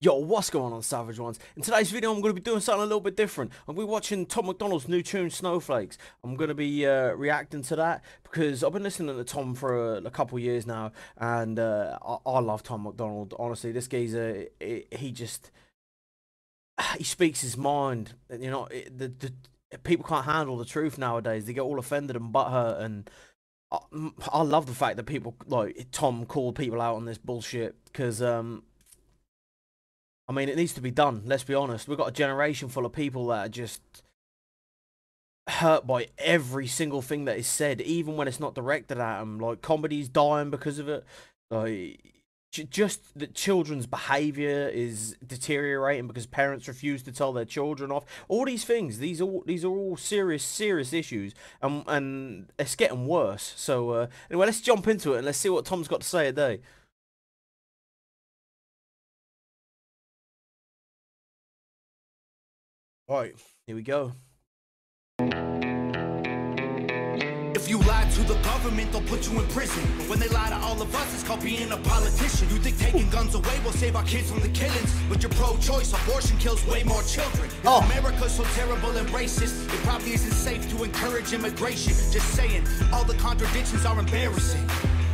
Yo, what's going on, Savage Ones? In today's video, I'm going to be doing something a little bit different. I'm going to be watching Tom MacDonald's new tune, SnowFlakes. I'm going to be reacting to that because I've been listening to Tom for a couple years now, and I love Tom MacDonald. Honestly, this geezer, he speaks his mind. You know, the people can't handle the truth nowadays. They get all offended and butthurt, and I love the fact that people like Tom called people out on this bullshit because I mean, it needs to be done, let's be honest. We've got a generation full of people that are just hurt by every single thing that is said, even when it's not directed at them. Like, comedy's dying because of it. Like, just that children's behaviour is deteriorating because parents refuse to tell their children off. All these things, these are all serious issues, and it's getting worse. So, anyway, let's jump into it and let's see what Tom's got to say today. Alright, here we go. If you lie to the government, they'll put you in prison. But when they lie to all of us, it's called being a politician. You think taking guns away will save our kids from the killings, but you're pro-choice. Abortion kills way more children. If America's so terrible and racist, it probably isn't safe to encourage immigration. Just saying, all the contradictions are embarrassing.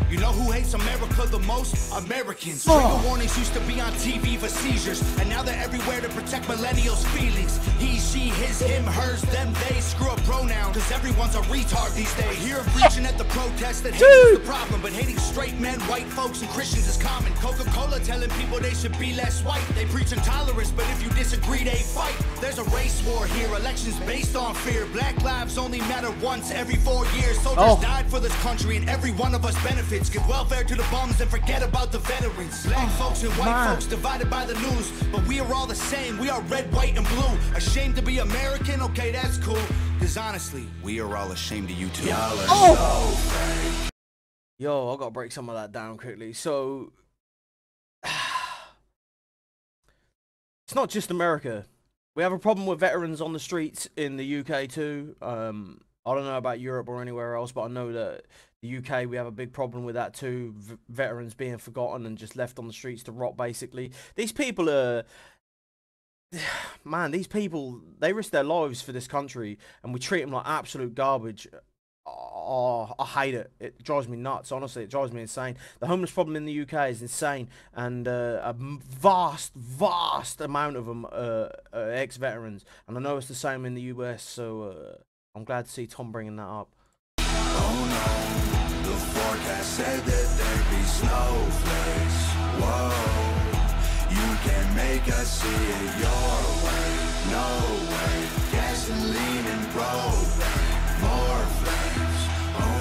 You know who hates America the most? Americans. Trigger warnings used to be on TV for seizures, and now they're everywhere to protect millennials' feelings. He, she, his, him, hers, them, they. Screw a pronoun, cause everyone's a retard these days. Here preaching at the protest that hate is the problem, but hating straight men, white folks, and Christians is common. Coca-Cola telling people they should be less white. They preach intolerance, but if you disagree, they fight. There's a race war here, elections based on fear. Black lives only matter once every 4 years. Soldiers died for this country, and every one of us benefits. Give welfare to the bums and forget about the veterans. Black folks and white folks divided by the news, but we are all the same. We are red, white, and blue. Ashamed to be American? Okay, that's cool. Cause honestly, we are all ashamed of you too. Y'all are so fake. Yo, I gotta break some of that down quickly. So it's not just America. We have a problem with veterans on the streets in the UK too. I don't know about Europe or anywhere else, but I know that the UK, we have a big problem with that too. Veterans being forgotten and just left on the streets to rot, basically. These people are... Man, these people, they risk their lives for this country, and we treat them like absolute garbage. Oh, I hate it. It drives me nuts, honestly. It drives me insane. The homeless problem in the UK is insane, and a vast amount of them are ex-veterans. And I know it's the same in the US, so I'm glad to see Tom bringing that up. Oh no, the forecast said that there'd be snowflakes. Whoa, you can make us see it your way. No way, gasoline and propane. More flames, oh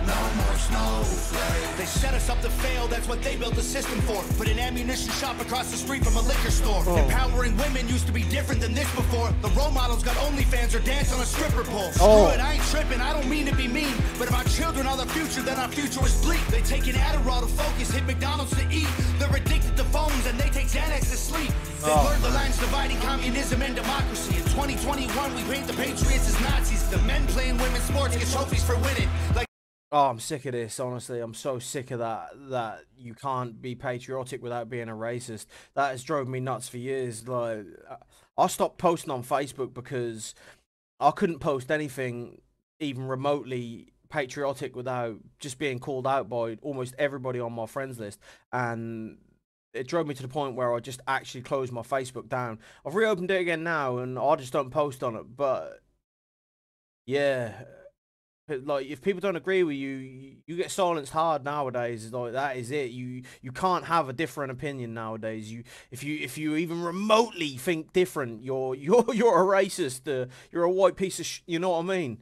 no, no more snowflakes. They set us up to fail, that's what they built the system for. Put an ammunition shop across the street from a liquor store. Empowering women used to be different than this before. The role models got OnlyFans or dance on a stripper pole. Screw it, I ain't tripping, I don't mean to be mean, but if our children are the future, then our future is bleak. They take an Adderall to focus, hit McDonald's to eat. They're addicted to phones and they take Xanax to sleep. They blur the lines dividing communism and democracy. In 2021, we paint the patriots as Nazis. The men playing women's sports get trophies for winning. Like, oh, I'm sick of this, honestly. I'm so sick of that you can't be patriotic without being a racist. That has drove me nuts for years. Like, I stopped posting on Facebook because I couldn't post anything even remotely patriotic without just being called out by almost everybody on my friends list. And it drove me to the point where I just actually closed my Facebook down. I've reopened it again now, and I just don't post on it. But yeah, like, if people don't agree with you, you get silenced hard nowadays. Like, that is it. You can't have a different opinion nowadays. If you even remotely think different, you're a racist. You're a white piece of you know what I mean?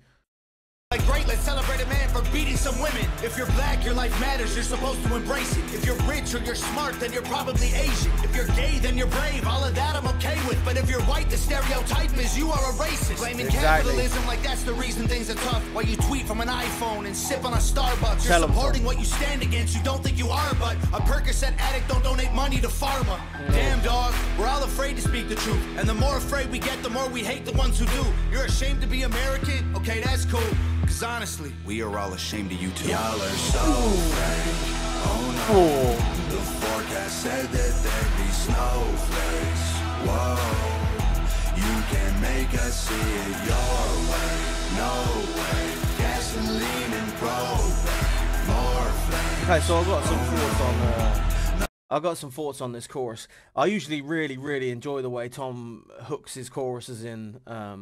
Like, great, let's celebrate a man for beating some women. If you're black, your life matters, you're supposed to embrace it. If you're rich or you're smart, then you're probably Asian. If you're gay, then you're brave, all of that I'm okay with. But if you're white, the stereotype is you are a racist. Blaming capitalism like that's the reason things are tough. While you tweet from an iPhone and sip on a Starbucks. You're supporting what you stand against, you don't think you are, but a Percocet addict don't donate money to pharma. Damn, dog, we're all afraid to speak the truth. And the more afraid we get, the more we hate the ones who do. You're ashamed to be American? Okay, that's cool. Cause honestly, we are all ashamed of you too. Y'all are so fake. Oh no, the forecast said that there'd be snowflakes. Whoa, you can make us see it your way. No way, gasoline and propane, more flames. Okay, so I've got some thoughts on this chorus. I usually really enjoy the way Tom hooks his choruses in. I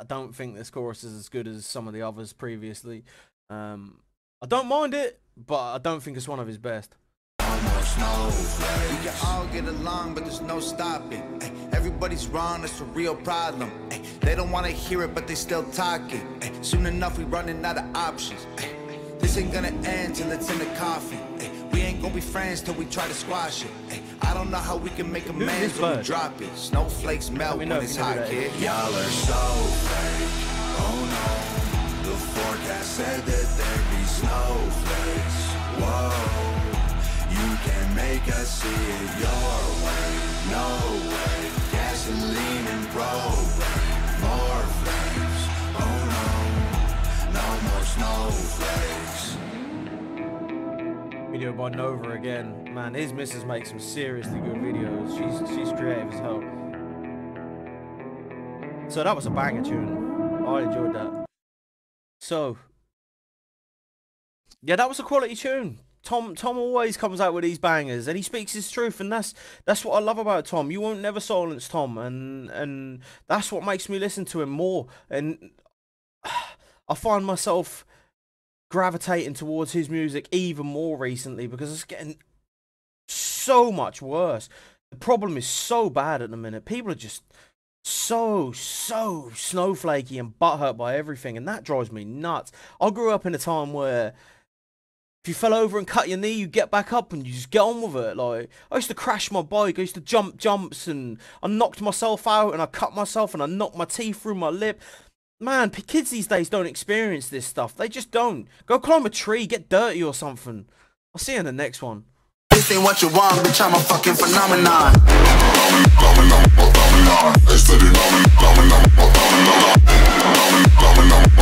don't think this chorus is as good as some of the others previously. I don't mind it, but I don't think it's one of his best. We can all get along, but there's no stopping. Everybody's wrong, that's a real problem. They don't want to hear it, but they still talking. Soon enough, we running out of options. This ain't gonna end till it's in the coffin. We ain't gonna be friends till we try to squash it. I don't know how we can make amends when we drop it. Snowflakes melt when it's hot, kid. Y'all are so fake. Oh no, the forecast said that there'd be snowflakes. Whoa. You can make us see it your way. No way, gasoline and propane, more flames. Oh no, no more snowflakes. Video by Nova again. Man, his missus makes some seriously good videos. She's creative as hell. So that was a banger tune. I enjoyed that. So yeah, that was a quality tune. Tom always comes out with these bangers, and he speaks his truth, and that's what I love about Tom. You won't never silence Tom, and that's what makes me listen to him more. And I find myself gravitating towards his music even more recently because it's getting so much worse. The problem is so bad at the minute. People are just so snowflakey and butthurt by everything, and that drives me nuts. I grew up in a time where if you fell over and cut your knee, you get back up and you just get on with it. Like, I used to crash my bike, I used to jump jumps, and I knocked myself out, and I cut myself, and I knocked my teeth through my lip. Man, kids these days don't experience this stuff. They just don't. Go climb a tree, get dirty or something. I'll see you in the next one. This ain't what you want, bitch, I'm a fucking phenomenon. Phenomenon.